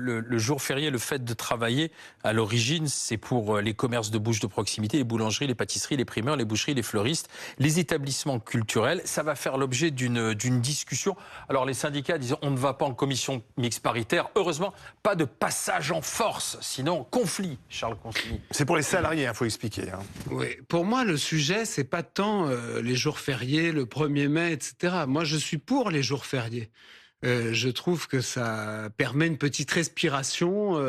le jour férié, le fait de travailler, à l'origine, c'est pour les commerces de bouche de proximité, les boulangeries, les pâtisseries, les primeurs, les boucheries, les fleuristes, les établissements culturels. Ça va faire l'objet d'une discussion. Alors les syndicats disent on ne va pas en commission mixte paritaire. Heureusement, pas de passage en force, sinon conflit, Charles Consigny. C'est pour les salariés, il faut expliquer. Oui, pour moi, le sujet, c'est pas tant les jours fériés, le 1er mai, etc. Moi, je suis pour les jours fériés. Je trouve que ça permet une petite respiration,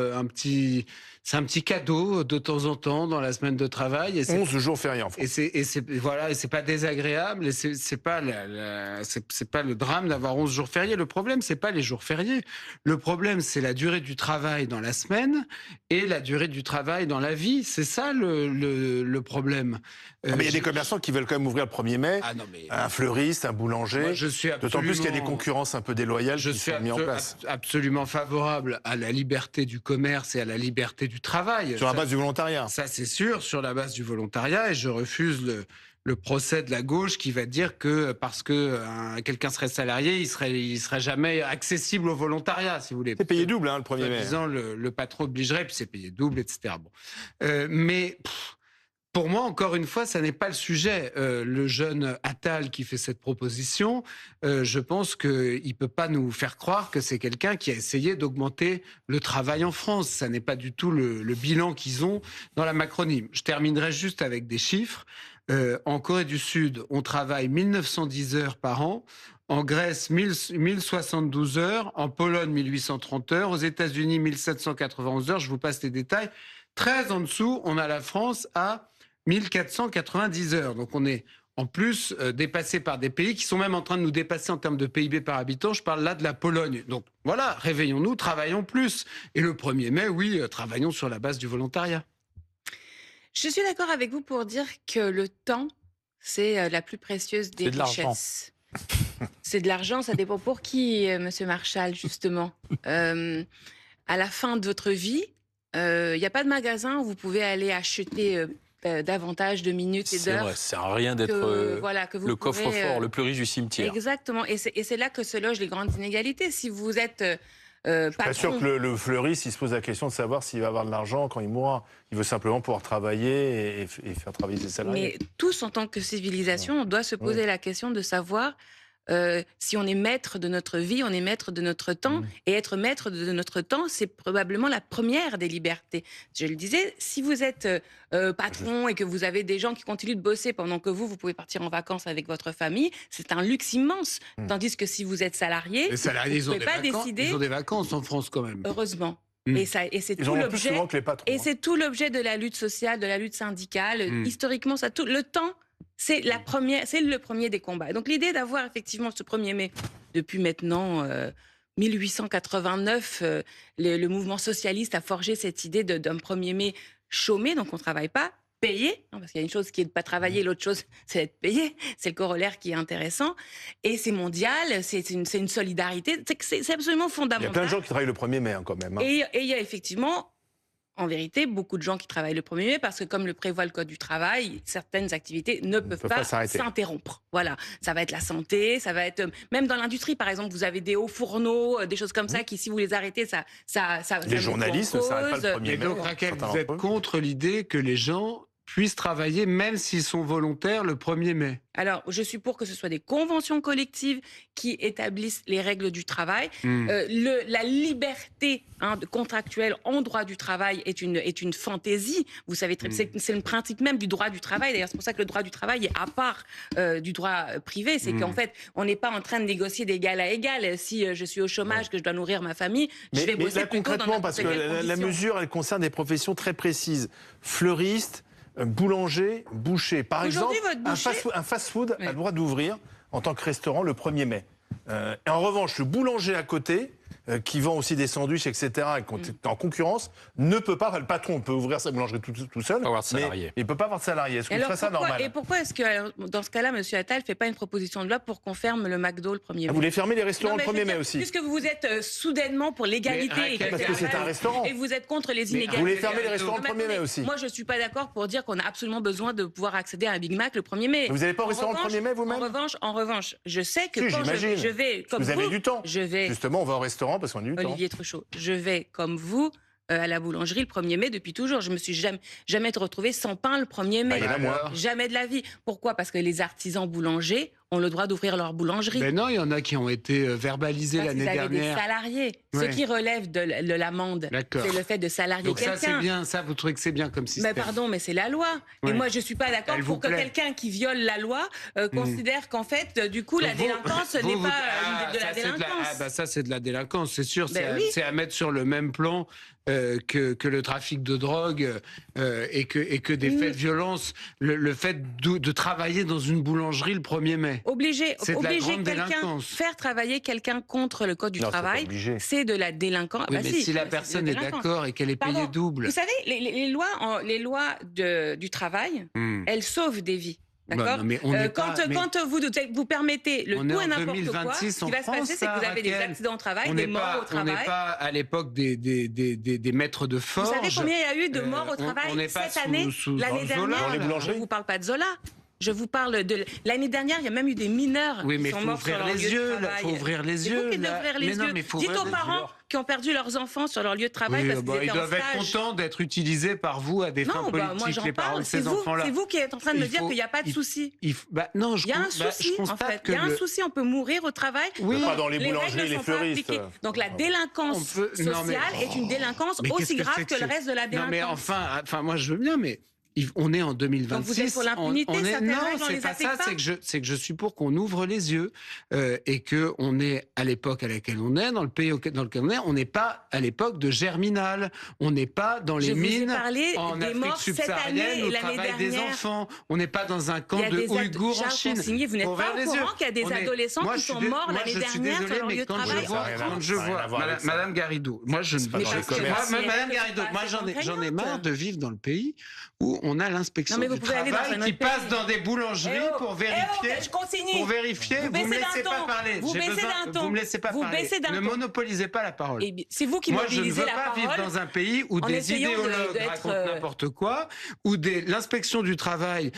c'est un petit cadeau de temps en temps dans la semaine de travail. Et 11 jours fériés en France. Et c'est pas désagréable. Et c'est pas le drame d'avoir 11 jours fériés. Le problème, c'est pas les jours fériés. Le problème, c'est la durée du travail dans la semaine et la durée du travail dans la vie. C'est ça le problème. Mais il y a des commerçants qui veulent quand même ouvrir le 1er mai. Ah non, mais un fleuriste, un boulanger. D'autant plus qu'il y a des concurrences un peu déloyales qui sont mises en place. Je suis absolument favorable à la liberté du commerce et à la liberté du travail. Sur la base du volontariat. Ça, c'est sûr, sur la base du volontariat. Et je refuse le procès de la gauche qui va dire que parce que quelqu'un serait salarié, il serait jamais accessible au volontariat, si vous voulez. C'est payé double, le 1er mai. Disant le patron obligerait, puis c'est payé double, etc. Bon. Pour moi, encore une fois, ça n'est pas le sujet. Le jeune Attal qui fait cette proposition, je pense qu'il ne peut pas nous faire croire que c'est quelqu'un qui a essayé d'augmenter le travail en France. Ça n'est pas du tout le bilan qu'ils ont dans la Macronie. Je terminerai juste avec des chiffres. En Corée du Sud, on travaille 1910 heures par an. En Grèce, 1072 heures. En Pologne, 1830 heures. Aux États-Unis, 1791 heures. Je vous passe les détails. Très en dessous, on a la France à 1490 heures. Donc on est en plus dépassé par des pays qui sont même en train de nous dépasser en termes de PIB par habitant. Je parle là de la Pologne. Donc voilà, réveillons-nous, travaillons plus. Et le 1er mai, oui, travaillons sur la base du volontariat. Je suis d'accord avec vous pour dire que le temps, c'est la plus précieuse des richesses. C'est de l'argent, ça dépend pour qui, Monsieur Marchal, justement. À la fin de votre vie, il n'y a pas de magasin où vous pouvez aller acheter davantage de minutes et d'heures. C'est vrai, ça sert à rien d'être le coffre-fort le plus riche du cimetière. Exactement, et c'est là que se logent les grandes inégalités. Si vous êtes je suis pas sûr que le fleuriste il se pose la question de savoir s'il va avoir de l'argent quand il mourra. Il veut simplement pouvoir travailler et faire travailler ses salariés. Mais tous, en tant que civilisation, on doit se poser la question de savoir si on est maître de notre vie, on est maître de notre temps. Et être maître de notre temps, c'est probablement la première des libertés. Je le disais, si vous êtes patron et que vous avez des gens qui continuent de bosser pendant que vous pouvez partir en vacances avec votre famille, c'est un luxe immense. Tandis que si vous êtes salarié, les salariés, vous ne pouvez pas décider. Ils ont des vacances en France quand même. Heureusement. Et c'est tout l'objet. C'est tout l'objet de la lutte sociale, de la lutte syndicale. Historiquement, le temps. C'est le premier des combats. Donc l'idée d'avoir effectivement ce 1er mai, depuis maintenant 1889, le mouvement socialiste a forgé cette idée d'un 1er mai chômé, donc on ne travaille pas, payé, parce qu'il y a une chose qui est de ne pas travailler, l'autre chose c'est d'être payé, c'est le corollaire qui est intéressant, et c'est mondial, c'est une solidarité, c'est absolument fondamental. Il y a plein de gens qui travaillent le 1er mai quand même. Et il y a effectivement... En vérité, beaucoup de gens qui travaillent le 1er mai parce que, comme le prévoit le Code du travail, certaines activités ne peuvent pas s'interrompre. Voilà, ça va être la santé, ça va être... Même dans l'industrie, par exemple, vous avez des hauts fourneaux, des choses comme ça qui, si vous les arrêtez, ça les journalistes ne s'arrêtent pas le 1er mai. Et donc, Raquel, vous êtes contre l'idée que les gens puissent travailler, même s'ils sont volontaires, le 1er mai? Alors, je suis pour que ce soit des conventions collectives qui établissent les règles du travail. La liberté contractuelle en droit du travail est une fantaisie. Vous savez, c'est le principe même du droit du travail. D'ailleurs, c'est pour ça que le droit du travail est à part du droit privé. C'est qu'en fait, on n'est pas en train de négocier d'égal à égal. Si je suis au chômage, que je dois nourrir ma famille, je vais bosser plutôt dans concrètement, parce que la mesure, elle concerne des professions très précises. Fleuristes, boulanger, boucher. Par exemple, un fast-food a le droit d'ouvrir en tant que restaurant le 1er mai. Et en revanche, le boulanger à côté, qui vend aussi des sandwichs, etc., et qui est en concurrence, ne peut pas, le patron peut ouvrir sa boulangerie tout seul, mais il ne peut pas avoir de salarié. Est-ce que c'est ça normal? Et pourquoi est-ce que, dans ce cas-là, M. Attal ne fait pas une proposition de loi pour qu'on ferme le McDo le 1er mai? Vous voulez fermer les restaurants le 1er mai aussi? Puisque vous êtes soudainement pour l'égalité, parce que c'est un restaurant. Et vous êtes contre les inégalités. Vous voulez fermer les restaurants le 1er mai aussi? Moi, je ne suis pas d'accord pour dire qu'on a absolument besoin de pouvoir accéder à un Big Mac le 1er mai. Vous n'allez pas au restaurant le 1er mai vous-même? En revanche, je sais que quand je vais, comme vous avez du temps. Justement, on va au restaurant temps, parce qu'on a du temps. Olivier Truchot, je vais, comme vous, à la boulangerie le 1er mai depuis toujours. Je me suis jamais retrouvée sans pain le 1er mai. Jamais de la vie. Pourquoi? Parce que les artisans boulangers ont le droit d'ouvrir leur boulangerie. Ben non, il y en a qui ont été verbalisés l'année dernière. Des salariés. Ce qui relève de l'amende, c'est le fait de salarier quelqu'un. Donc ça, c'est bien. Ça, vous trouvez que c'est bien comme système? Mais pardon, mais c'est la loi. Et moi, je suis pas d'accord pour que quelqu'un qui viole la loi considère qu'en fait, du coup, la délinquance n'est pas de la délinquance. Ça, c'est de la délinquance, c'est sûr. C'est à mettre sur le même plan que le trafic de drogue et que des faits de violence. Le fait de travailler dans une boulangerie le 1er mai. Obliger quelqu'un, faire travailler quelqu'un contre le code du travail, c'est de la délinquance. Oui, mais si la personne est d'accord et qu'elle est payée double. Vous savez, les lois du travail, elles sauvent des vies. D'accord. Quand vous permettez le tout et n'importe quoi, ce qui va se passer, c'est que vous avez des accidents au travail, des morts au travail. On n'est pas à l'époque des maîtres de forge. Vous savez combien il y a eu de morts au travail cette année, l'année dernière? Je ne vous parle pas de Zola. Je vous parle de l'année dernière, il y a même eu des mineurs qui sont morts sur leur lieu de travail. Il faut ouvrir les yeux. Dites aux parents qui ont perdu leurs enfants sur leur lieu de travail parce qu'ils étaient en stage. Ils doivent être contents d'être utilisés par vous à des fins politiques, les parents de ces enfants-là. C'est vous qui êtes en train de me dire qu'il n'y a pas de souci. Non, il y a un souci, en fait. Il y a un souci, on peut mourir au travail. Oui, pas dans les boulangeries et les fleuristes. Donc la délinquance sociale est une délinquance aussi grave que le reste de la délinquance. Non mais enfin, moi je veux bien, mais on est en 2026. Donc vous êtes pour l'impunité, non, c'est pas ça. C'est que je suis pour qu'on ouvre les yeux et que on est à l'époque à laquelle on est, dans le pays dans lequel on est. On n'est pas à l'époque de Germinal. On n'est pas dans les mines en Afrique subsaharienne au travail des enfants. On n'est pas dans un camp de Ouïghours en Chine. Vous n'êtes pas au courant qu'il y a des adolescents qui sont morts l'année dernière sur leur lieu de travail. Quand je vois Madame Garrido, moi je ne. Madame Garrido, moi j'en ai marre de vivre dans le pays où on a l'inspection du travail qui passe dans des boulangeries pour vérifier. Pour vérifier, vous me laissez pas parler. Vous baissez d'un ton. Vous me laissez pas parler. Ne monopolisez pas la parole. C'est vous qui monopolisez la parole. Moi, je ne veux pas vivre dans un pays où des idéologues racontent n'importe quoi, où l'inspection du travail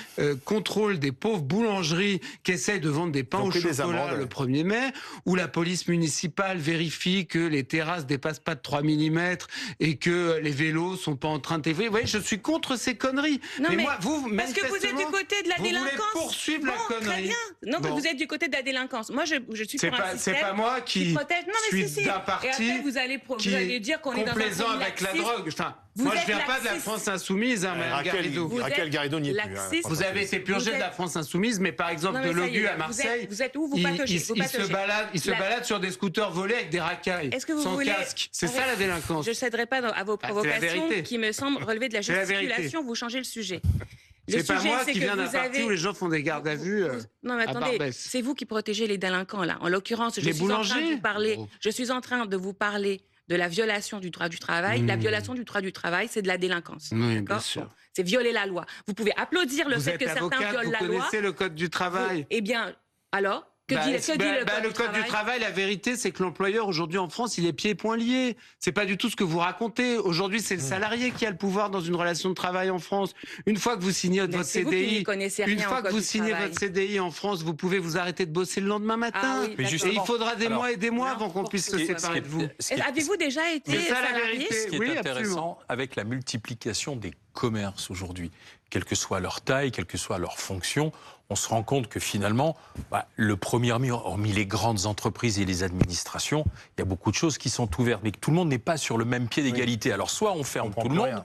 contrôle des pauvres boulangeries qui essayent de vendre des pains au chocolat le 1er mai, où la police municipale vérifie que les terrasses dépassent pas de 3 mm et que les vélos sont pas en train de t'effrayer. Vous voyez, je suis contre ces conneries. Non, mais moi, parce que vous êtes du côté de la délinquance. Vous voulez poursuivre la connerie. Très bien. Non, mais vous êtes du côté de la délinquance. Moi, je suis pour un système. C'est pas moi qui suis d'un parti et après, vous allez dire qu'on est dans un complaisant avec la drogue. Enfin, moi, je viens pas de la France insoumise, Madame Garrido. Raquel Garrido n'y est plus. Vous avez été purgé de la France insoumise, mais par exemple de Logu à Marseille, vous êtes où? Vous patochez. Il se balade sur des scooters volés avec des racailles, sans casque. C'est ça la délinquance. Je céderai pas à vos provocations qui me semblent relever de la gesticulation. Vous changez le sujet. C'est pas moi qui viens d'un parti où les gens font des gardes à vue. Non, mais attendez, c'est vous qui protégez les délinquants, là. En l'occurrence, je suis en train de vous parler de la violation du droit du travail. La violation du droit du travail, c'est de la délinquance. Oui, bien sûr. C'est violer la loi. Vous pouvez applaudir le fait que certains violent la loi. Vous connaissez le code du travail. Eh bien, alors que dit le code du travail, la vérité, c'est que l'employeur, aujourd'hui en France, il est pieds et poings liés. C'est pas du tout ce que vous racontez. Aujourd'hui, c'est le salarié qui a le pouvoir dans une relation de travail en France. Une fois que vous signez votre CDI, votre CDI en France, vous pouvez vous arrêter de bosser le lendemain matin. Et il faudra des mois et des mois avant qu'on puisse se séparer de vous. Avez-vous déjà été salarié? Ce qui est intéressant avec la multiplication des commerces aujourd'hui, quelle que soit leur taille, quelle que soit leur fonction, on se rend compte que finalement, le 1er mai, hormis les grandes entreprises et les administrations, il y a beaucoup de choses qui sont ouvertes, mais que tout le monde n'est pas sur le même pied d'égalité. Alors soit on ferme tout le monde,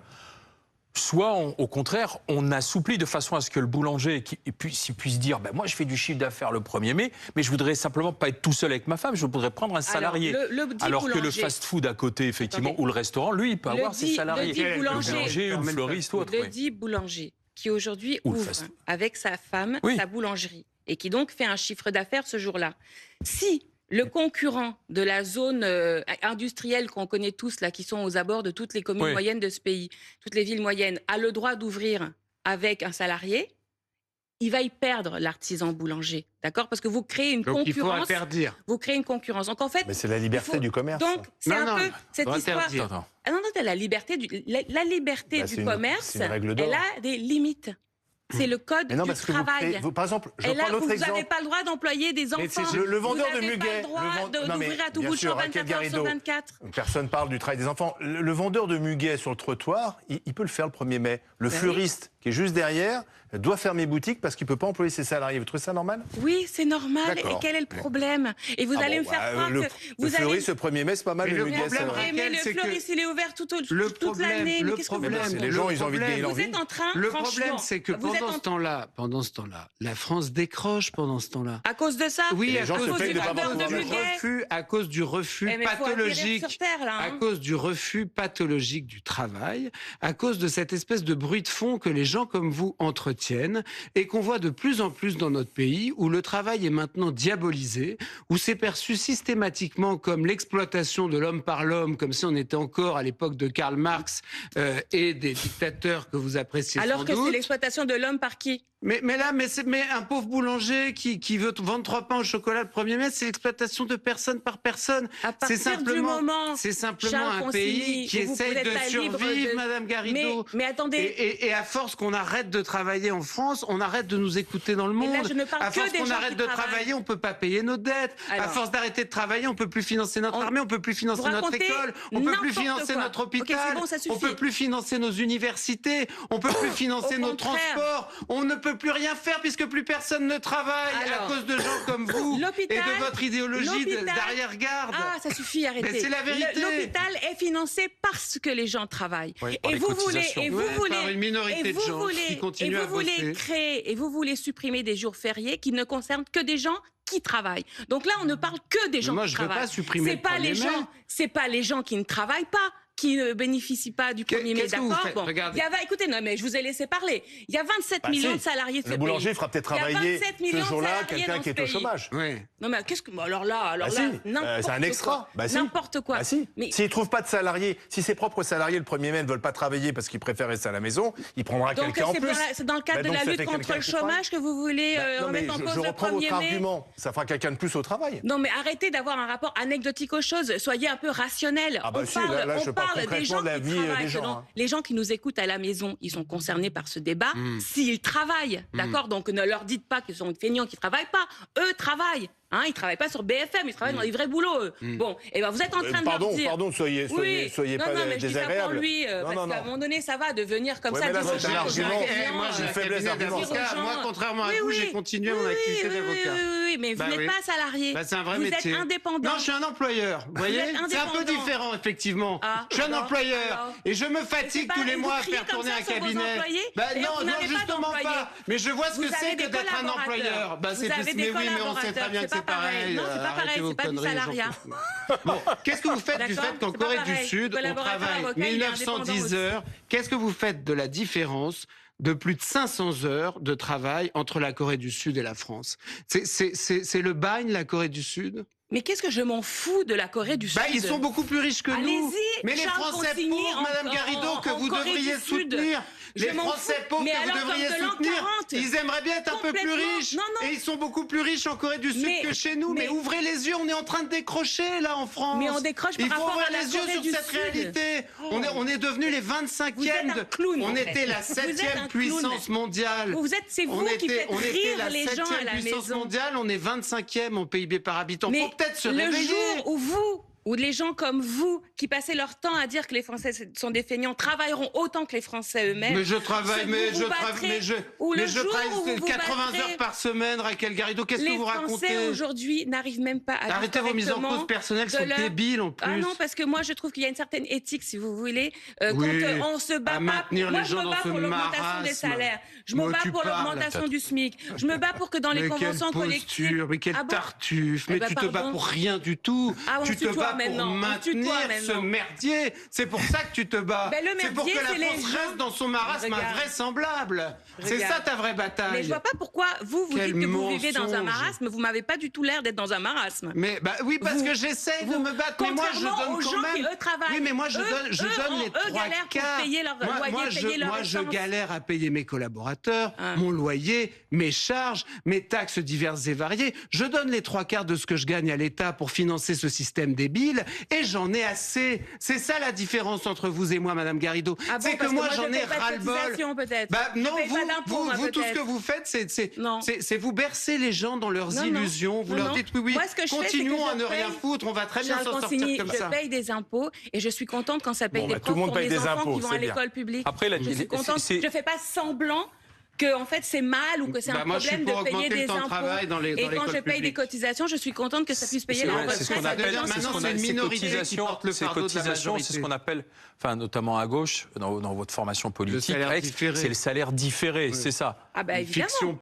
soit au contraire, on assouplit de façon à ce que le boulanger puisse dire moi je fais du chiffre d'affaires le 1er mai, mais je voudrais simplement pas être tout seul avec ma femme, je voudrais prendre un salarié. Alors que le fast-food à côté, effectivement, ou le restaurant, lui, il peut avoir ses salariés. Le boulanger ou le fleuriste ou autre. Le dit boulanger qui aujourd'hui ouvre avec sa femme sa boulangerie et qui donc fait un chiffre d'affaires ce jour-là. Si le concurrent de la zone industrielle qu'on connaît tous, là, qui sont aux abords de toutes les communes moyennes de ce pays, toutes les villes moyennes, a le droit d'ouvrir avec un salarié, il va y perdre l'artisan boulanger, d'accord? Parce que vous créez une concurrence. Il faut interdire. Vous créez une concurrence. Donc en fait, mais c'est la liberté du commerce. Donc c'est un peu cette histoire. La liberté du commerce, elle a des limites. C'est le code du travail. Par exemple, je et là, prends un autre vous exemple. n'avez pas le droit d'employer des enfants. Le vendeur de muguet. Vous n'avez pas le droit d'ouvrir à tout bout de champ 24 heures sur 24. Personne parle du travail des enfants. Le vendeur de muguet sur le trottoir, il peut le faire le 1er mai. Le fleuriste qui est juste derrière doit fermer boutique parce qu'il ne peut pas employer ses salariés. Vous trouvez ça normal? Oui, c'est normal. Et quel est le problème? Et vous allez me faire croire que... Le fleuriste, le 1er mai, c'est pas mal. Mais le fleuriste, il est ouvert toute l'année. Mais qu'est-ce que vous voulez? Les gens, ils ont envie de gagner leur vie. Vous êtes en train, le problème, c'est que pendant ce temps-là, la France décroche pendant ce temps-là. À cause de ça? Oui, à cause du refus pathologique. Sur terre, là, à cause du refus pathologique du travail, à cause de cette espèce de bruit de fond que les gens comme vous entretiennent et qu'on voit de plus en plus dans notre pays, où le travail est maintenant diabolisé, où c'est perçu systématiquement comme l'exploitation de l'homme par l'homme, comme si on était encore à l'époque de Karl Marx et des dictateurs que vous appréciez sans doute. Alors que c'est l'exploitation de l'homme par qui? Mais un pauvre boulanger qui veut vendre 3 pains au chocolat le 1er mai, c'est l'exploitation de personne par personne. C'est simplement un pays qui essaye de survivre, Madame Garrido. Mais attendez. Et à force qu'on arrête de travailler en France, on arrête de nous écouter dans le monde. Là, je ne parle à force que des qu'on gens arrête qui de travaillent. travailler, on peut pas payer nos dettes. À force d'arrêter de travailler, on peut plus financer notre armée, on peut plus financer notre école, on peut plus financer notre hôpital, on peut plus financer nos universités, on peut plus financer nos transports, on ne peut plus rien faire puisque plus personne ne travaille à cause de gens comme vous et de votre idéologie d'arrière-garde. Ah, ça suffit, arrêtez. Mais c'est la vérité. L'hôpital est financé parce que les gens travaillent. Oui, et vous voulez, par une minorité de gens qui continuent à bosser. Et vous voulez supprimer des jours fériés qui ne concernent que des gens qui travaillent. Donc là, on ne parle que des gens qui travaillent. Moi, je ne veux pas supprimer le 1er mai. C'est pas les gens qui ne travaillent pas, qui ne bénéficient pas du 1er mai, d'accord? Bon, écoutez, non, mais je vous ai laissé parler. Il y a 27 millions de salariés de ce pays. Le boulanger fera peut-être travailler ce jour-là quelqu'un qui est au chômage. Oui. Non, mais qu'est-ce que... Alors là, c'est un extra. N'importe quoi. S'il ne trouve pas de salariés, si ses propres salariés le 1er mai ne veulent pas travailler parce qu'ils préfèrent rester à la maison, il prendra quelqu'un en plus. C'est dans le cadre de la lutte contre le chômage que vous voulez remettre en cause le 1er mai? Je reprends votre argument. Ça fera quelqu'un de plus au travail. Non, mais arrêtez d'avoir un rapport anecdotique aux choses. Soyez un peu rationnel. Ah bah si, là, je parle concrètement de la vie des gens. Les gens qui nous écoutent à la maison, ils sont concernés par ce débat. S'ils travaillent, d'accord? Donc ne leur dites pas qu'ils sont feignants, qu'ils ne travaillent pas. Eux travaillent. Ils ne travaillent pas sur BFM, ils travaillent dans les vrais boulots. Bon, et ben vous êtes en train de leur dire... Pardon, soyez pas désagréable. Lui, parce qu'à un moment donné, ça va devenir comme ça. Mais là, c'est un argument. Moi, j'ai une faiblesse d'avocat. Moi, contrairement à vous, j'ai continué mon activité d'avocat. Oui, mais vous n'êtes pas salarié. C'est un vrai métier. Vous êtes indépendant. Non, je suis un employeur. Vous voyez, c'est un peu différent, effectivement. Je suis un employeur. Et je me fatigue tous les mois à faire tourner un cabinet. Non, justement pas. Mais je vois ce que c'est que d'être un employeur. Mais oui, mais on sait très bien que c'est pareil. Non, c'est pas pareil, c'est pas du salariat. Bon, qu'est-ce que vous faites du fait qu'en Corée du Sud, on travaille 1910 heures? Qu'est-ce que vous faites de la différence de plus de 500 heures de travail entre la Corée du Sud et la France? C'est le bagne, la Corée du Sud? Mais qu'est-ce que je m'en fous de la Corée du Sud? Ils sont beaucoup plus riches que nous. Allez-y, mais les Français pauvres, Madame Garrido, que vous devriez soutenir. Les Français pauvres que vous devriez soutenir, ils aimeraient bien être un peu plus riches. Et ils sont beaucoup plus riches en Corée du Sud que chez nous. Mais ouvrez les yeux, on est en train de décrocher là en France. Mais on décroche par rapport à la Corée du Sud. Il faut ouvrir les yeux sur cette réalité. On est devenus les 25e. On était la 7e puissance mondiale. C'est vous qui faites rire les gens à la maison. Puissance mondiale, on est 25e en PIB par habitant. Faut peut-être se réveiller. Le jour où vous... ou les gens comme vous, qui passez leur temps à dire que les Français sont des feignants, travailleront autant que les Français eux-mêmes. Mais je travaille, je travaille 80 heures par semaine, Raquel Garrido, qu'est-ce que vous racontez? Les Français aujourd'hui n'arrivent même pas à... Arrêtez vos mises en cause personnelles, sont débiles en plus. Ah non, parce que moi je trouve qu'il y a une certaine éthique, si vous voulez, quand on se bat pas... Moi je me bats pour l'augmentation des salaires, je me bats pour l'augmentation du SMIC, je me bats pour que dans les conventions collectives... Mais quelle tartuffe, mais tu te bats pour rien du tout, tu te bats pour maintenir ce merdier. C'est pour ça que tu te bats. C'est pour que la France reste dans son marasme invraisemblable. C'est ça ta vraie bataille. Mais je vois pas pourquoi vous dites que vous vivez dans un marasme. Vous m'avez pas du tout l'air d'être dans un marasme. Mais oui, parce que j'essaye de me battre. Mais moi, je donne quand même. Qui, eux, travaillent. Oui, mais moi, je donne les trois quarts. Moi, je galère à payer mes collaborateurs, mon loyer, mes charges, mes taxes diverses et variées. Je donne les trois quarts de ce que je gagne à l'État pour financer ce système débile. tranquille et j'en ai assez. C'est ça la différence entre vous et moi, Madame Garrido. Ah bon, c'est que moi j'en ai pas de ras-le-bol. cotisation, peut-être. Bah, non, Je paye pas d'impôts, vous, tout ce peut-être. que vous faites, Non. c'est vous bercer les gens dans leurs illusions. Vous leur dites oui, Moi, ce que je fais, continuons c'est que à ne rien foutre, on va très bien s'en sortir comme ça. Je paye des impôts et je suis contente quand ça paye Bon, des bah, profs tout le monde pour paye les des enfants impôts, qui vont c'est à bien. l'école publique. Après, je suis contente. Je fais pas semblant que en fait c'est mal ou que c'est un moi, je suis problème pour de payer augmenter le des temps de impôts. travail dans Et quand l'école je paye des publique. cotisations, je suis contente que ça puisse payer la retraite. C'est ce qu'on appelle, maintenant, c'est une minorité qui porte le ces fardeau de la cotisations, majorité. c'est ce qu'on appelle, enfin notamment à gauche, dans votre formation politique, salaire différé. c'est le salaire différé, c'est ça. Ah bah évidemment. Fiction